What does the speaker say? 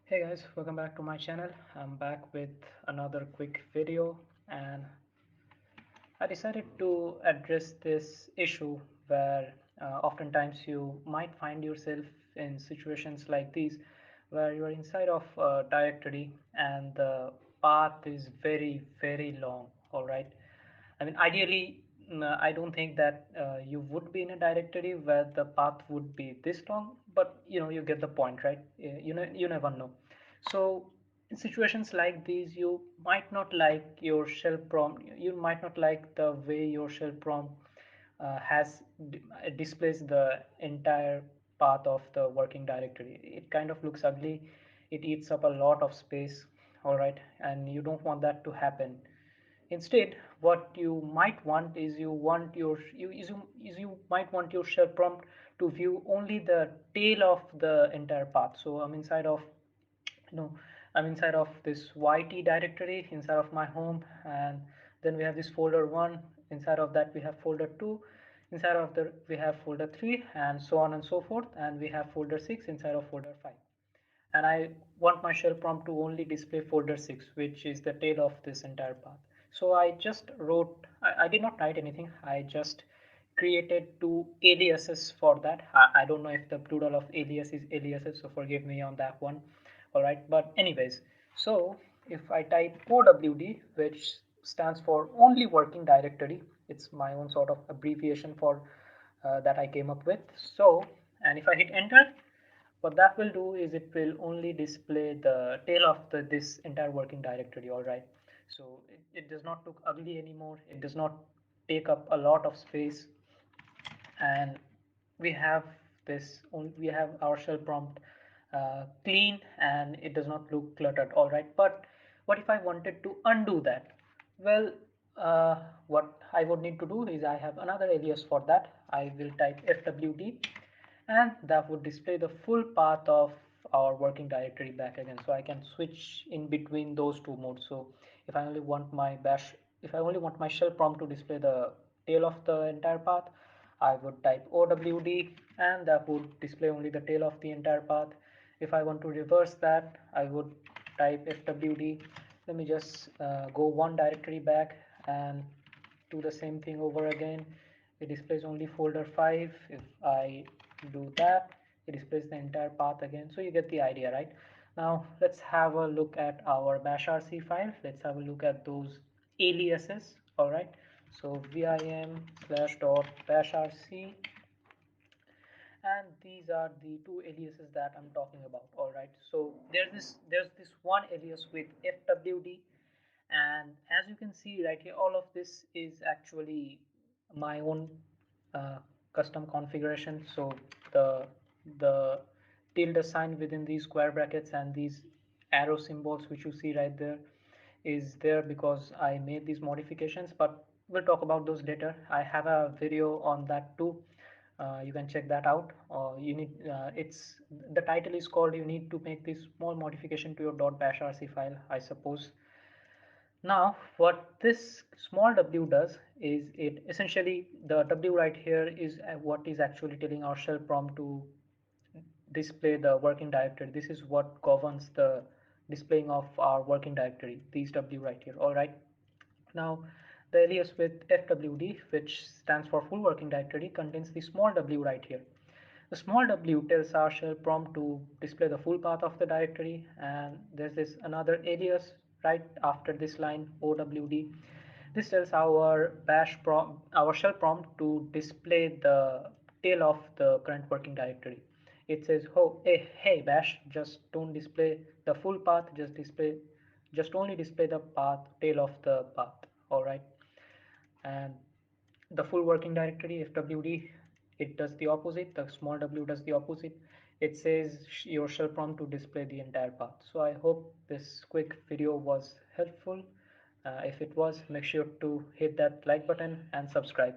Hey guys, welcome back to my channel. I'm back with another quick video, and I decided to address this issue where oftentimes you might find yourself in situations like these where you are inside of a directory and the path is very long. All right, I mean, ideally, I don't think that you would be in a directory where the path would be this long, but you get the point, right? You never know. So in situations like these, you might not like your shell prompt. You might not like the way your shell prompt displays the entire path of the working directory. It kind of looks ugly. It eats up a lot of space. All right, and you don't want that to happen. Instead, what you might want is you might want your shell prompt to view only the tail of the entire path. So you know I'm inside of this YT directory inside of my home, and then we have this folder 1. Inside of that we have folder 2. Inside of the we have folder 3, and so on and so forth, and we have folder 6 inside of folder 5. And I want my shell prompt to only display folder 6, which is the tail of this entire path. So I just I did not write anything. I just created two aliases for that. I don't know if the plural of alias is aliases, so forgive me on that one. All right, but anyways, so if I type OWD, which stands for only working directory, it's my own sort of abbreviation for that I came up with. So, and if I hit enter, what that will do is it will only display the tail of this entire working directory. All right, so it does not look ugly anymore. It does not take up a lot of space, and we have we have our shell prompt clean, and it does not look cluttered. All right, but what if I wanted to undo that? Well, what I would need to do is I have another alias for that. I will type fwd, and that would display the full path of our working directory back again. So I can switch in between those two modes. So if I only want my if I only want my shell prompt to display the tail of the entire path, I would type OWD, and that would display only the tail of the entire path. If I want to reverse that, I would type fwd. Let me just go one directory back and do the same thing over again. It displays only folder 5. If I do that, it displays the entire path again. So you get the idea, right? Now let's have a look at our bashrc file. Let's have a look at those aliases. All right, so vim slash dot bashrc, and these are the two aliases that I'm talking about. All right, so there's this one alias with fwd, and as you can see right here, all of this is actually my own uh, custom configuration. So the the tilde sign within these square brackets and these arrow symbols which you see right there is there because I made these modifications, but we'll talk about those later. I have a video on that too. You can check that out. You need it's the title is called "You need to make this small modification to your .bashrc file," I suppose. Now, what this small w does is it essentially, the w right here is what is actually telling our shell prompt to display the working directory. This is what governs the displaying of our working directory, these w right here. All right. Now, the alias with fwd, which stands for full working directory, contains the small w right here. The small w tells our shell prompt to display the full path of the directory, and there's this another alias right after this line OWD. This tells our shell prompt to display the tail of the current working directory. It says, oh, hey bash, just don't display the full path, just only display the path tail of the path. All right, and the full working directory fwd, it does the opposite. The small w does the opposite. It says your shell prompt to display the entire path. So I hope this quick video was helpful. If it was, make sure to hit that like button and subscribe.